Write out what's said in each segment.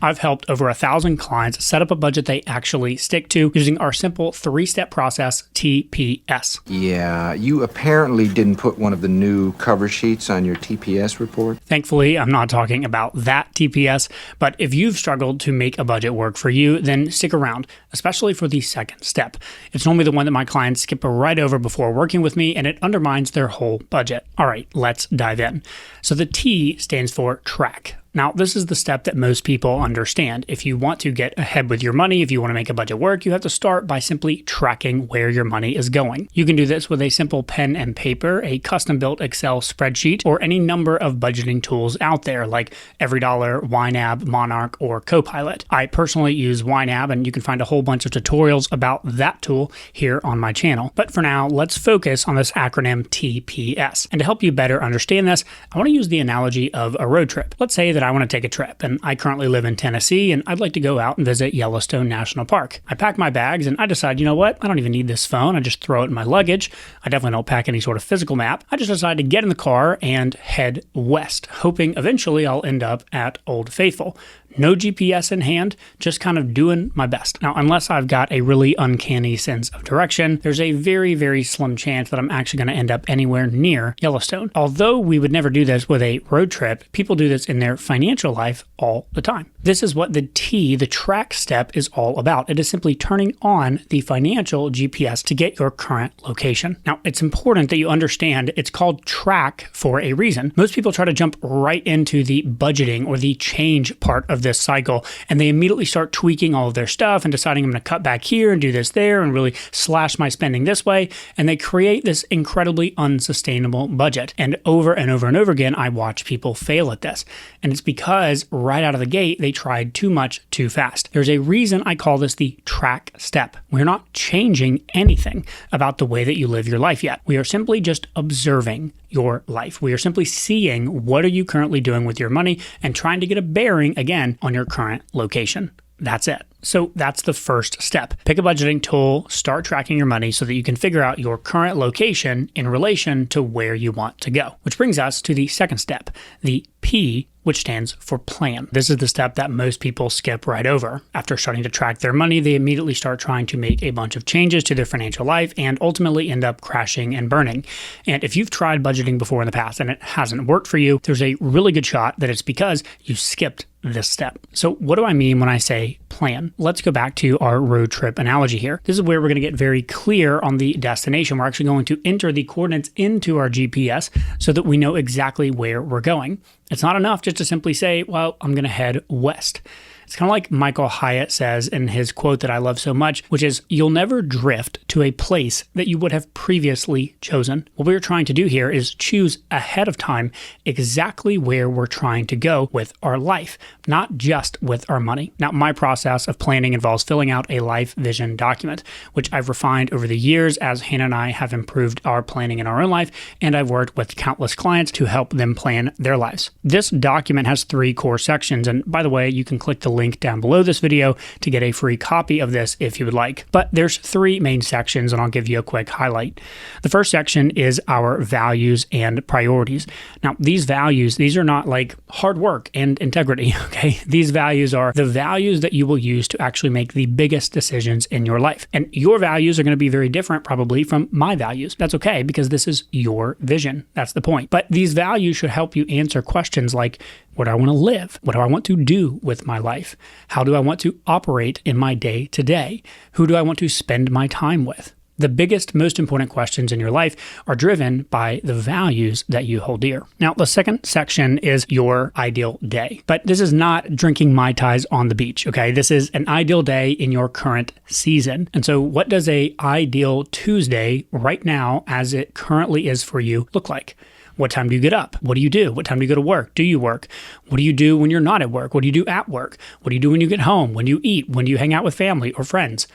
I've helped over 1,000 clients set up a budget they actually stick to using our simple 3-step process, T.P.S. Yeah, you apparently didn't put one of the new cover sheets on your T.P.S. report. Thankfully, I'm not talking about that T.P.S., but if you've struggled to make a budget work for you, then stick around, especially for the second step. It's normally the one that my clients skip right over before working with me, and it undermines their whole budget. All right, let's dive in. So the T stands for track. Now, this is the step that most people understand. If you want to get ahead with your money, if you want to make a budget work, you have to start by simply tracking where your money is going. You can do this with a simple pen and paper, a custom-built Excel spreadsheet, or any number of budgeting tools out there like EveryDollar, YNAB, Monarch, or Copilot. I personally use YNAB, and you can find a whole bunch of tutorials about that tool here on my channel. But for now, let's focus on this acronym T.P.S. And to help you better understand this, I want to use the analogy of a road trip. Let's say that I want to take a trip, and I currently live in Tennessee, and I'd like to go out and visit Yellowstone National Park. I pack my bags, and I decide, you know what? I don't even need this phone. I just throw it in my luggage. I definitely don't pack any sort of physical map. I just decide to get in the car and head west, hoping eventually I'll end up at Old Faithful. No GPS in hand, just kind of doing my best. Now, unless I've got a really uncanny sense of direction, there's a very, very slim chance that I'm actually going to end up anywhere near Yellowstone. Although we would never do this with a road trip, people do this in their financial life all the time. This is what the T, the track step, is all about. It is simply turning on the financial GPS to get your current location. Now, it's important that you understand it's called track for a reason. Most people try to jump right into the budgeting or the change part of this cycle, and they immediately start tweaking all of their stuff and deciding I'm going to cut back here and do this there and really slash my spending this way, and they create this incredibly unsustainable budget. And over and over and over again, I watch people fail at this, and it's because right out of the gate, they tried too much too fast. There's a reason I call this the track step. We're not changing anything about the way that you live your life yet. We are simply just observing your life. We are simply seeing what are you currently doing with your money and trying to get a bearing, again, on your current location. That's it. So that's the first step. Pick a budgeting tool, start tracking your money so that you can figure out your current location in relation to where you want to go. Which brings us to the second step, the P, which stands for plan. This is the step that most people skip right over. After starting to track their money, they immediately start trying to make a bunch of changes to their financial life and ultimately end up crashing and burning. And if you've tried budgeting before in the past and it hasn't worked for you, there's a really good shot that it's because you skipped this step. So what do I mean when I say plan? Let's go back to our road trip analogy here. This is where we're going to get very clear on the destination. We're actually going to enter the coordinates into our GPS so that we know exactly where we're going. It's not enough just to simply say, well, I'm going to head west. It's kind of like Michael Hyatt says in his quote that I love so much, which is, you'll never drift to a place that you would have previously chosen. What we're trying to do here is choose ahead of time exactly where we're trying to go with our life, not just with our money. Now, my process of planning involves filling out a life vision document, which I've refined over the years as Hannah and I have improved our planning in our own life, and I've worked with countless clients to help them plan their lives. This document has 3 core sections, and by the way, you can click the link down below this video to get a free copy of this if you would like. But there's 3 main sections, and I'll give you a quick highlight. The first section is our values and priorities. Now, these values, these are not like hard work and integrity, okay? These values are the values that you will use to actually make the biggest decisions in your life. And your values are going to be very different probably from my values. That's okay, because this is your vision. That's the point. But these values should help you answer questions like, where do I want to live? What do I want to do with my life? How do I want to operate in my day to day? Who do I want to spend my time with? The biggest, most important questions in your life are driven by the values that you hold dear. Now, the second section is your ideal day. But this is not drinking Mai Tais on the beach, okay? This is an ideal day in your current season. And so what does a ideal Tuesday right now, as it currently is for you, look like? What time do you get up? What do you do? What time do you go to work? Do you work? What do you do when you're not at work? What do you do at work? What do you do when you get home? When do you eat? When do you hang out with family or friends?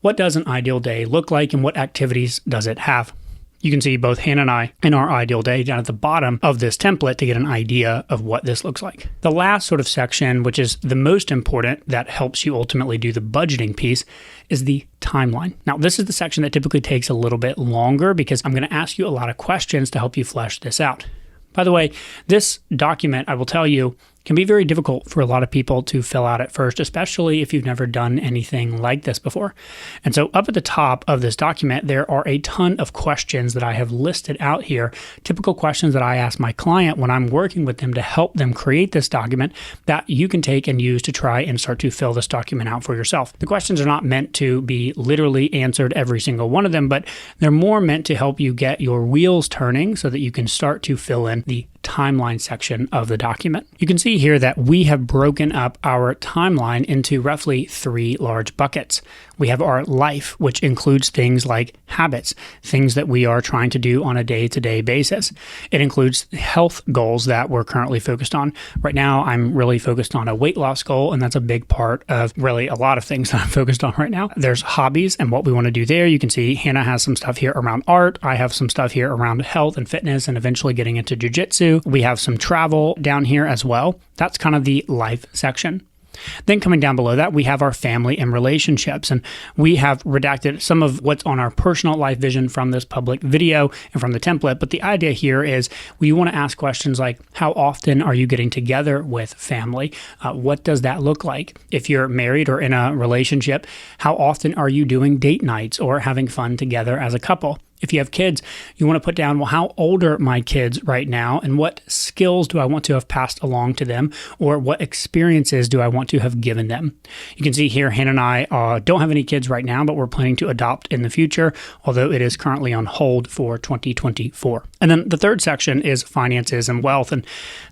What does an ideal day look like, and what activities does it have? You can see both Hannah and I in our ideal day down at the bottom of this template to get an idea of what this looks like. The last sort of section, which is the most important that helps you ultimately do the budgeting piece, is the timeline. Now, this is the section that typically takes a little bit longer because I'm going to ask you a lot of questions to help you flesh this out. By the way, this document, I will tell you, can be very difficult for a lot of people to fill out at first, especially if you've never done anything like this before. And so up at the top of this document, there are a ton of questions that I have listed out here, typical questions that I ask my client when I'm working with them to help them create this document that you can take and use to try and start to fill this document out for yourself. The questions are not meant to be literally answered every single one of them, but they're more meant to help you get your wheels turning so that you can start to fill in the timeline section of the document. You can see here that we have broken up our timeline into roughly 3 large buckets. We have our life, which includes things like habits, things that we are trying to do on a day-to-day basis. It includes health goals that we're currently focused on. Right now, I'm really focused on a weight loss goal, and that's a big part of really a lot of things that I'm focused on right now. There's hobbies and what we want to do there. You can see Hannah has some stuff here around art. I have some stuff here around health and fitness and eventually getting into jiu-jitsu. We have some travel down here as well. That's kind of the life section. Then coming down below that, we have our family and relationships, and we have redacted some of what's on our personal life vision from this public video and from the template. But the idea here is we want to ask questions like, how often are you getting together with family? What does that look like? If you're married or in a relationship, how often are you doing date nights or having fun together as a couple? If you have kids, you want to put down, well, how old are my kids right now? And what skills do I want to have passed along to them? Or what experiences do I want to have given them? You can see here, Hannah and I don't have any kids right now, but we're planning to adopt in the future, although it is currently on hold for 2024. And then the third section is finances and wealth. And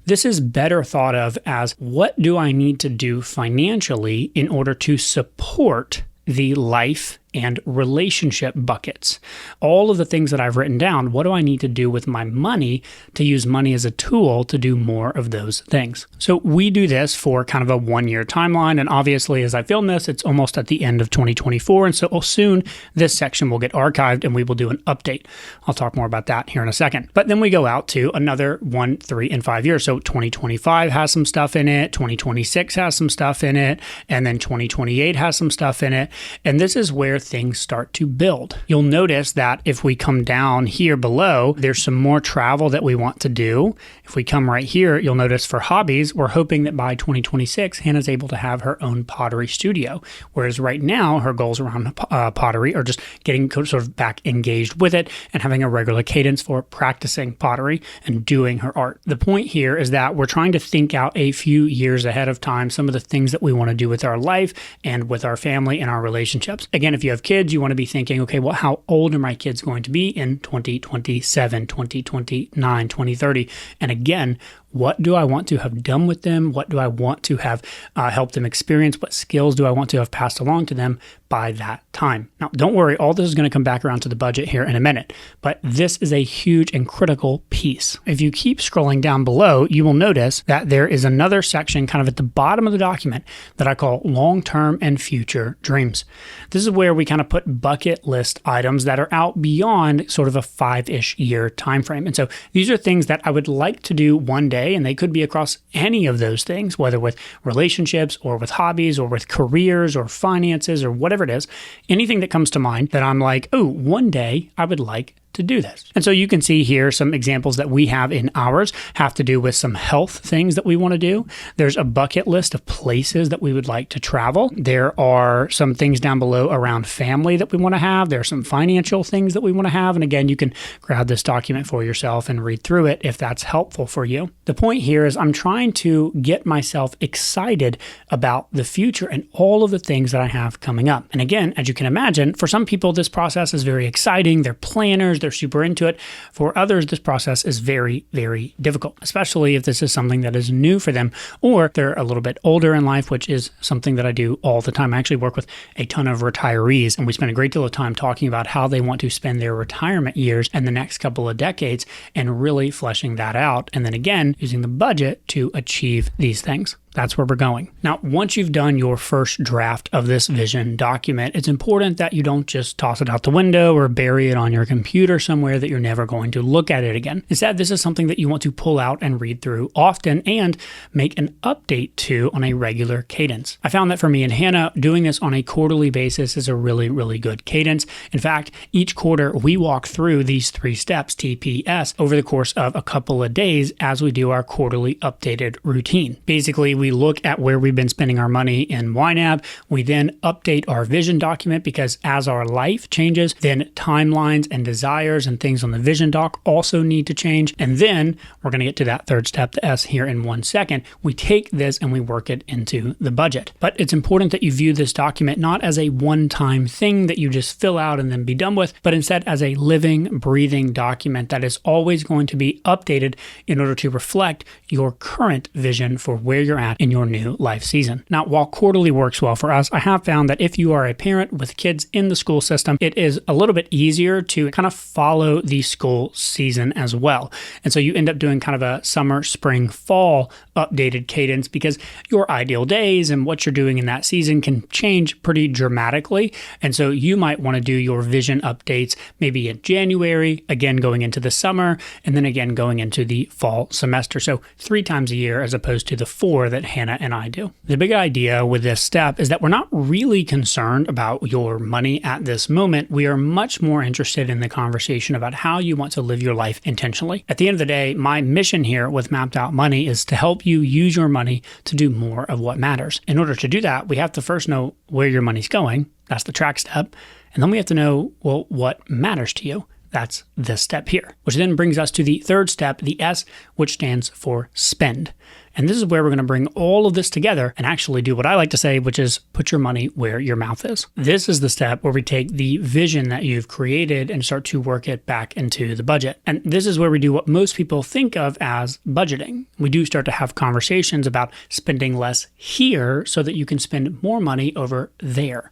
this is better thought of as, what do I need to do financially in order to support the life and relationship buckets? All of the things that I've written down, what do I need to do with my money to use money as a tool to do more of those things? So we do this for kind of a 1-year timeline. And obviously, as I film this, it's almost at the end of 2024. And so soon this section will get archived and we will do an update. I'll talk more about that here in a second. But then we go out to another 1, 3, and 5 years. So 2025 has some stuff in it. 2026 has some stuff in it. And then 2028 has some stuff in it. And this is where things start to build. You'll notice that if we come down here below, there's some more travel that we want to do. If we come right here, you'll notice for hobbies, we're hoping that by 2026, Hannah's able to have her own pottery studio. Whereas right now, her goals around pottery are just getting sort of back engaged with it and having a regular cadence for practicing pottery and doing her art. The point here is that we're trying to think out a few years ahead of time, some of the things that we want to do with our life and with our family and our relationships. Again, if you have kids, you want to be thinking, okay, well, how old are my kids going to be in 2027, 2029, 2030? And again, what do I want to have done with them? What do I want to have helped them experience? What skills do I want to have passed along to them by that time? Now, don't worry, all this is going to come back around to the budget here in a minute, but this is a huge and critical piece. If you keep scrolling down below, you will notice that there is another section kind of at the bottom of the document that I call long-term and future dreams. This is where we kind of put bucket list items that are out beyond sort of a 5-ish year time frame. And so these are things that I would like to do one day, and they could be across any of those things, whether with relationships or with hobbies or with careers or finances or whatever it is, anything that comes to mind that I'm like, oh, one day I would like to do this. And so you can see here some examples that we have in ours have to do with some health things that we want to do. There's a bucket list of places that we would like to travel. There are some things down below around family that we want to have. There are some financial things that we want to have. And again, you can grab this document for yourself and read through it if that's helpful for you. The point here is I'm trying to get myself excited about the future and all of the things that I have coming up. And again, as you can imagine, for some people, this process is very exciting. They're planners. They're super into it. For others, this process is very, very difficult, especially if this is something that is new for them or they're a little bit older in life, which is something that I do all the time. I actually work with a ton of retirees, and we spend a great deal of time talking about how they want to spend their retirement years and the next couple of decades and really fleshing that out. And then again, using the budget to achieve these things. That's where we're going. Now, once you've done your first draft of this vision document, it's important that you don't just toss it out the window or bury it on your computer somewhere that you're never going to look at it again. Instead, this is something that you want to pull out and read through often and make an update to on a regular cadence. I found that for me and Hannah, doing this on a quarterly basis is a really, really good cadence. In fact, each quarter we walk through these 3 steps, T.P.S, over the course of a couple of days as we do our quarterly updated routine. Basically, we look at where we've been spending our money in YNAB. We then update our vision document because as our life changes, then timelines and desires and things on the vision doc also need to change. And then we're going to get to that third step, the S, here in 1 second. We take this and we work it into the budget. But it's important that you view this document not as a one-time thing that you just fill out and then be done with, but instead as a living, breathing document that is always going to be updated in order to reflect your current vision for where you're at in your new life season. Now, while quarterly works well for us, I have found that if you are a parent with kids in the school system, it is a little bit easier to kind of follow the school season as well. And so you end up doing kind of a summer, spring, fall updated cadence because your ideal days and what you're doing in that season can change pretty dramatically. And so you might want to do your vision updates maybe in January, again going into the summer, and then again going into the fall semester. So 3 times a year as opposed to the 4 that Hannah and I do. The big idea with this step is that we're not really concerned about your money at this moment. We are much more interested in the conversation about how you want to live your life intentionally. At the end of the day, my mission here with Mapped Out Money is to help you use your money to do more of what matters. In order to do that, we have to first know where your money's going. That's the track step. And then we have to know, well, what matters to you. That's this step here, which then brings us to the third step, the S, which stands for spend. And this is where we're going to bring all of this together and actually do what I like to say, which is put your money where your mouth is. This is the step where we take the vision that you've created and start to work it back into the budget. And this is where we do what most people think of as budgeting. We do start to have conversations about spending less here so that you can spend more money over there.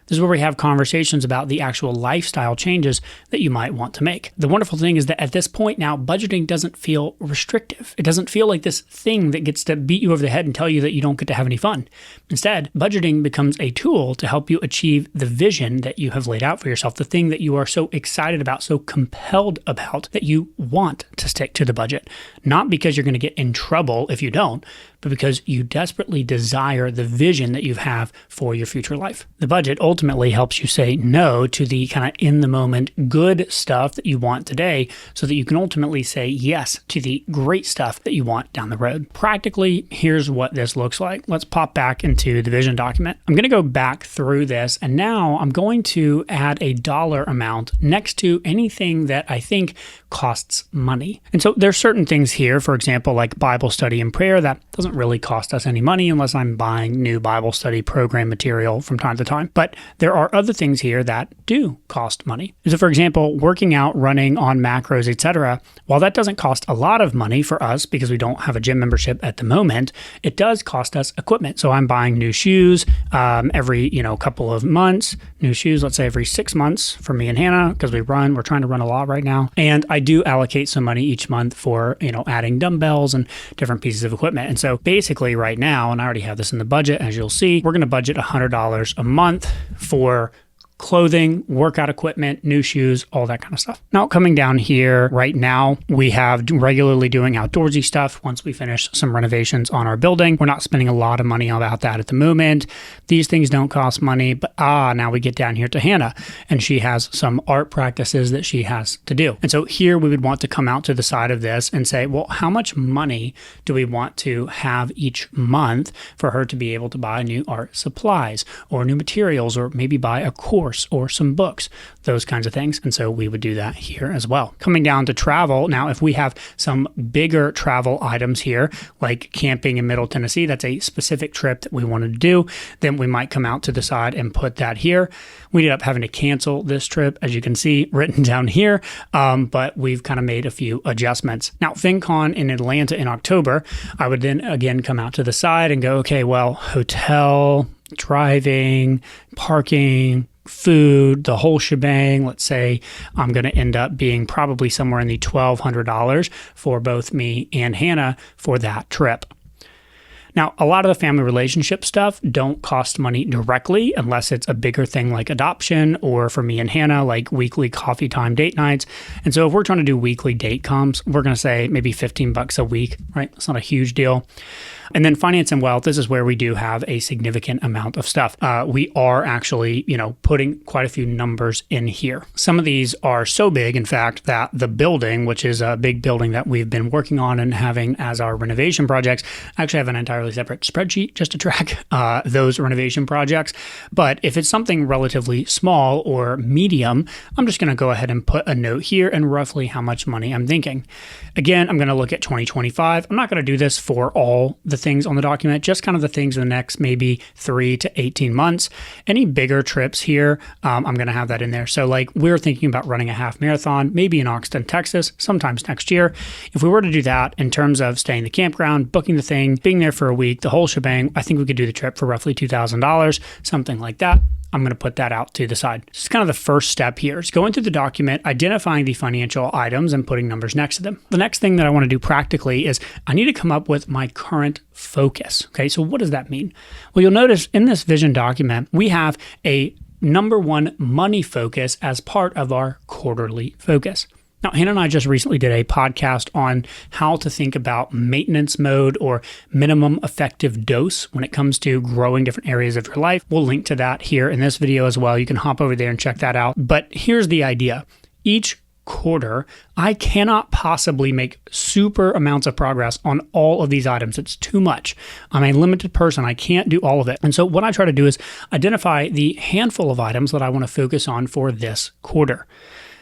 This is where we have conversations about the actual lifestyle changes that you might want to make. The wonderful thing is that at this point now, budgeting doesn't feel restrictive. It doesn't feel like this thing that gets to beat you over the head and tell you that you don't get to have any fun. Instead, budgeting becomes a tool to help you achieve the vision that you have laid out for yourself, the thing that you are so excited about, so compelled about, that you want to stick to the budget. Not because you're going to get in trouble if you don't, but because you desperately desire the vision that you have for your future life. The budget ultimately helps you say no to the kind of in-the-moment good stuff that you want today so that you can ultimately say yes to the great stuff that you want down the road. Practically, here's what this looks like. Let's pop back into the vision document. I'm going to go back through this, and now I'm going to add a dollar amount next to anything that I think costs money. And so there's certain things here, for example, like Bible study and prayer, that doesn't really cost us any money unless I'm buying new Bible study program material from time to time. But there are other things here that do cost money. So for example, working out, running on macros, etc. While that doesn't cost a lot of money for us because we don't have a gym membership at the moment, it does cost us equipment. So I'm buying new shoes every couple of months, new shoes, let's say every 6 months for me and Hannah because we're trying to run a lot right now. And I do allocate some money each month for, adding dumbbells and different pieces of equipment. And so basically right now, and I already have this in the budget, as you'll see, we're going to budget $100 a month for clothing, workout equipment, new shoes, all that kind of stuff. Now coming down here right now, we have regularly doing outdoorsy stuff once we finish some renovations on our building. We're not spending a lot of money about that at the moment. These things don't cost money, but now we get down here to Hannah and she has some art practices that she has to do. And so here we would want to come out to the side of this and say, well, how much money do we want to have each month for her to be able to buy new art supplies or new materials or maybe buy a course or some books, those kinds of things. And so we would do that here as well. Coming down to travel, now if we have some bigger travel items here, like camping in Middle Tennessee, that's a specific trip that we wanted to do, then we might come out to the side and put that here. We ended up having to cancel this trip, as you can see written down here, but we've kind of made a few adjustments. Now, FinCon in Atlanta in October, I would then again come out to the side and go, okay, well, hotel, driving, parking, food, the whole shebang. Let's say I'm going to end up being probably somewhere in the $1,200 for both me and Hannah for that trip. Now, a lot of the family relationship stuff don't cost money directly unless it's a bigger thing like adoption, or for me and Hannah, like weekly coffee time date nights. And so if we're trying to do weekly date comps, we're going to say maybe $15 a week, right? It's not a huge deal. And then finance and wealth, this is where we do have a significant amount of stuff. We are actually, putting quite a few numbers in here. Some of these are so big, in fact, that the building, which is a big building that we've been working on and having as our renovation projects, I actually have an entirely separate spreadsheet just to track those renovation projects. But if it's something relatively small or medium, I'm just going to go ahead and put a note here and roughly how much money I'm thinking. Again, I'm going to look at 2025. I'm not going to do this for all the things on the document, just kind of the things in the next maybe 3 to 18 months. Any bigger trips here, I'm going to have that in there. So like we're thinking about running a half marathon, maybe in Austin, Texas, sometimes next year. If we were to do that in terms of staying in the campground, booking the thing, being there for a week, the whole shebang, I think we could do the trip for roughly $2,000, something like that. I'm going to put that out to the side. This is kind of the first step here. It's going through the document, identifying the financial items and putting numbers next to them. The next thing that I want to do practically is I need to come up with my current focus. Okay, so what does that mean? Well, you'll notice in this vision document, we have a number one money focus as part of our quarterly focus. Now, Hannah and I just recently did a podcast on how to think about maintenance mode or minimum effective dose when it comes to growing different areas of your life. We'll link to that here in this video as well. You can hop over there and check that out. But here's the idea. Each quarter, I cannot possibly make super amounts of progress on all of these items. It's too much. I'm a limited person. I can't do all of it. And so what I try to do is identify the handful of items that I want to focus on for this quarter.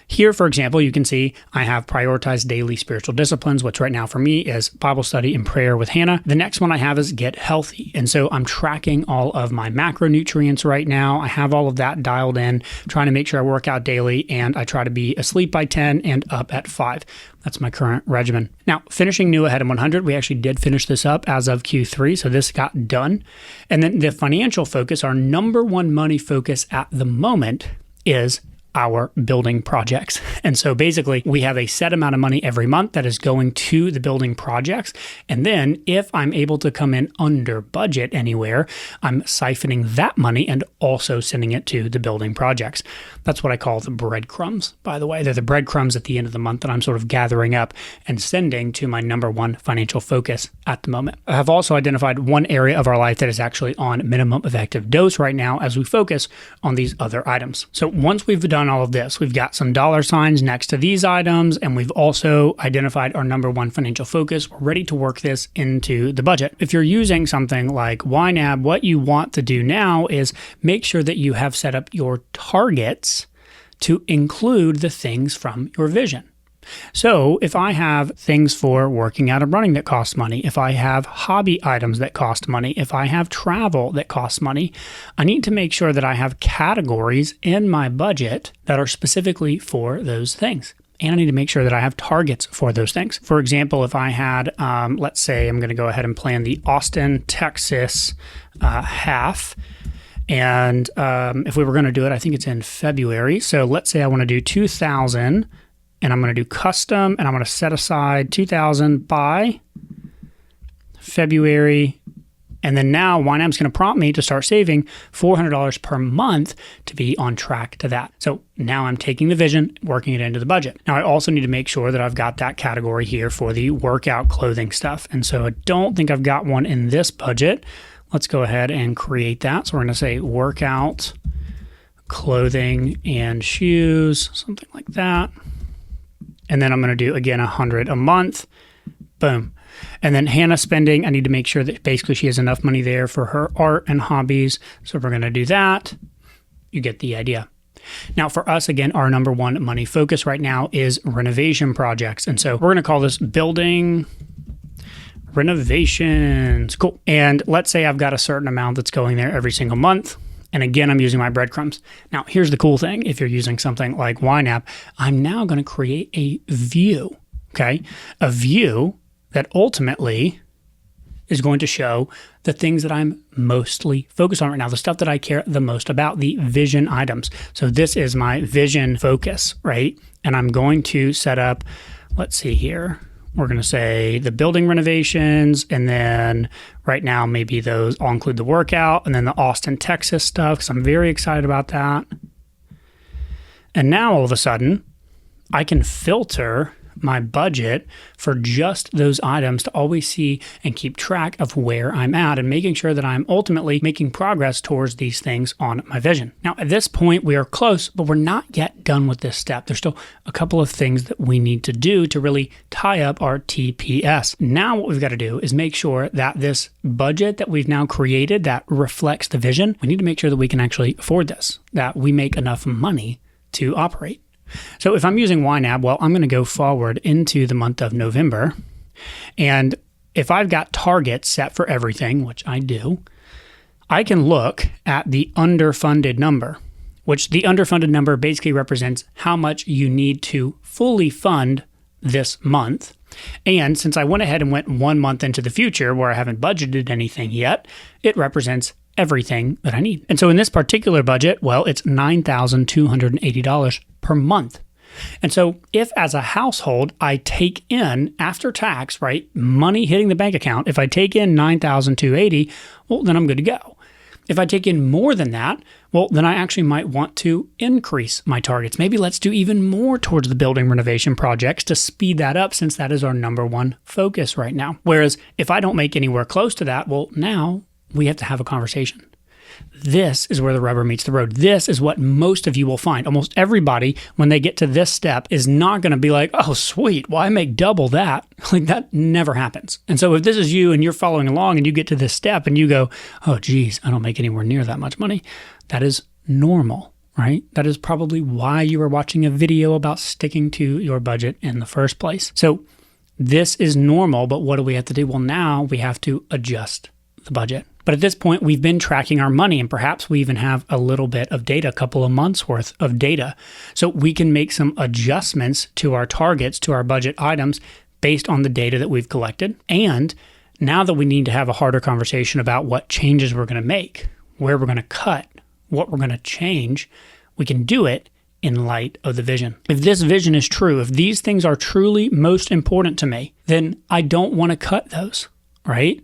Here, for example, you can see I have prioritized daily spiritual disciplines, which right now for me is Bible study and prayer with Hannah. The next one I have is get healthy. And so I'm tracking all of my macronutrients right now. I have all of that dialed in, trying to make sure I work out daily, and I try to be asleep by 10 and up at 5. That's my current regimen. Now, finishing new ahead of 100, we actually did finish this up as of Q3, so this got done. And then the financial focus, our number one money focus at the moment is our building projects. And so basically we have a set amount of money every month that is going to the building projects. And then if I'm able to come in under budget anywhere, I'm siphoning that money and also sending it to the building projects. That's what I call the breadcrumbs, by the way. They're the breadcrumbs at the end of the month that I'm sort of gathering up and sending to my number one financial focus at the moment. I have also identified one area of our life that is actually on minimum effective dose right now as we focus on these other items. So once we've done all of this, we've got some dollar signs next to these items, and we've also identified our number one financial focus. We're ready to work this into the budget. If you're using something like YNAB, what you want to do now is make sure that you have set up your targets to include the things from your vision. So if I have things for working out and running that cost money, if I have hobby items that cost money, if I have travel that costs money, I need to make sure that I have categories in my budget that are specifically for those things. And I need to make sure that I have targets for those things. For example, if I had, let's say I'm going to go ahead and plan the Austin, Texas half. And if we were going to do it, I think it's in February. So let's say I want to do 2,000. And I'm going to do custom, and I'm going to set aside 2,000 by February. And then now YNAB's going to prompt me to start saving $400 per month to be on track to that. So now I'm taking the vision, working it into the budget. Now I also need to make sure that I've got that category here for the workout clothing stuff. And so I don't think I've got one in this budget. Let's go ahead and create that. So we're going to say workout clothing and shoes, something like that. And then I'm going to do, again, 100 a month. Boom. And then Hannah spending, I need to make sure that basically she has enough money there for her art and hobbies. So we're going to do that. You get the idea. Now for us, again, our number one money focus right now is renovation projects. And so we're going to call this building renovations. Cool. And let's say I've got a certain amount that's going there every single month. And again, I'm using my breadcrumbs. Now, here's the cool thing. If you're using something like YNAB, I'm now going to create a view, okay? A view that ultimately is going to show the things that I'm mostly focused on right now, the stuff that I care the most about, the vision items. So this is my vision focus, right? And I'm going to set up, let's see here. We're going to say the building renovations, and then right now maybe those, I'll include the workout, and then the Austin, Texas stuff, because I'm very excited about that. And now all of a sudden, I can filter my budget for just those items to always see and keep track of where I'm at and making sure that I'm ultimately making progress towards these things on my vision. Now, at this point, we are close, but we're not yet done with this step. There's still a couple of things that we need to do to really tie up our TPS. Now, what we've got to do is make sure that this budget that we've now created that reflects the vision, we need to make sure that we can actually afford this, that we make enough money to operate. So if I'm using YNAB, well, I'm going to go forward into the month of November. And if I've got targets set for everything, which I do, I can look at the underfunded number, which the underfunded number basically represents how much you need to fully fund this month. And since I went ahead and went 1 month into the future where I haven't budgeted anything yet, it represents everything that I need. And so in this particular budget, well, it's $9,280 per month. And so if as a household, I take in after tax, right, money hitting the bank account, if I take in $9,280, well, then I'm good to go. If I take in more than that, well, then I actually might want to increase my targets. Maybe let's do even more towards the building renovation projects to speed that up, since that is our number one focus right now. Whereas if I don't make anywhere close to that, well, now we have to have a conversation. This is where the rubber meets the road. This is what most of you will find. Almost everybody, when they get to this step, is not going to be like, oh, sweet, well, I make double that. Like, that never happens. And so if this is you and you're following along and you get to this step and you go, oh, geez, I don't make anywhere near that much money, that is normal, right? That is probably why you are watching a video about sticking to your budget in the first place. So this is normal, but what do we have to do? Well, now we have to adjust the budget. But at this point, we've been tracking our money, and perhaps we even have a little bit of data, a couple of months worth of data. So we can make some adjustments to our targets, to our budget items based on the data that we've collected. And now that we need to have a harder conversation about what changes we're going to make, where we're going to cut, what we're going to change, we can do it in light of the vision. If this vision is true, if these things are truly most important to me, then I don't want to cut those, right?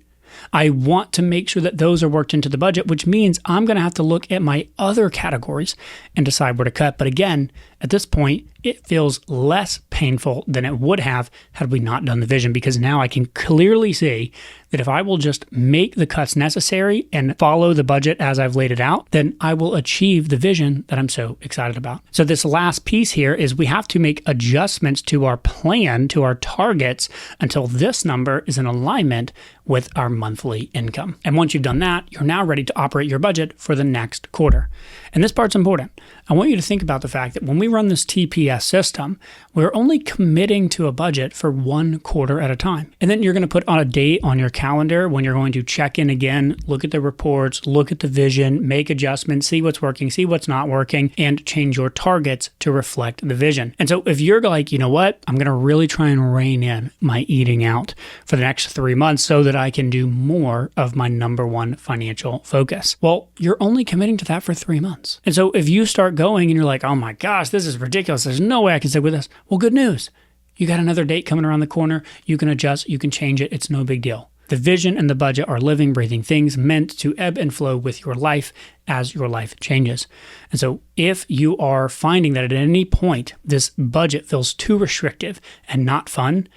I want to make sure that those are worked into the budget, which means I'm going to have to look at my other categories and decide where to cut. But again, at this point, it feels less painful than it would have had we not done the vision, because now I can clearly see that if I will just make the cuts necessary and follow the budget as I've laid it out, then I will achieve the vision that I'm so excited about. So this last piece here is we have to make adjustments to our plan, to our targets, until this number is in alignment with our monthly income. And once you've done that, you're now ready to operate your budget for the next quarter. And this part's important. I want you to think about the fact that when we run this T.P.S. system, we're only committing to a budget for 1 quarter at a time. And then you're going to put on a date on your calendar when you're going to check in again, look at the reports, look at the vision, make adjustments, see what's working, see what's not working, and change your targets to reflect the vision. And so if you're like, you know what, I'm going to really try and rein in my eating out for the next 3 months so that I can do more of my number one financial focus. Well, you're only committing to that for 3 months. And so if you start going and you're like, oh my gosh, this is ridiculous, there's no way I can stick with this. Well, good news. You got another date coming around the corner. You can adjust, you can change it. It's no big deal. The vision and the budget are living, breathing things meant to ebb and flow with your life as your life changes. And so if you are finding that at any point this budget feels too restrictive and not fun,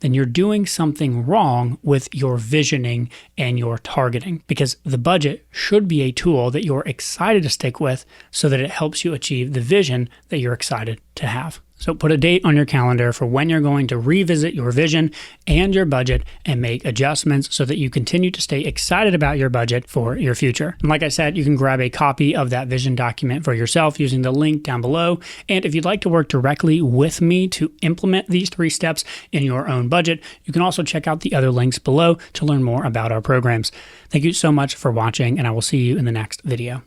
then you're doing something wrong with your visioning and your targeting, because the budget should be a tool that you're excited to stick with so that it helps you achieve the vision that you're excited to have. So put a date on your calendar for when you're going to revisit your vision and your budget and make adjustments so that you continue to stay excited about your budget for your future. And like I said, you can grab a copy of that vision document for yourself using the link down below. And if you'd like to work directly with me to implement these 3 steps in your own budget, you can also check out the other links below to learn more about our programs. Thank you so much for watching, and I will see you in the next video.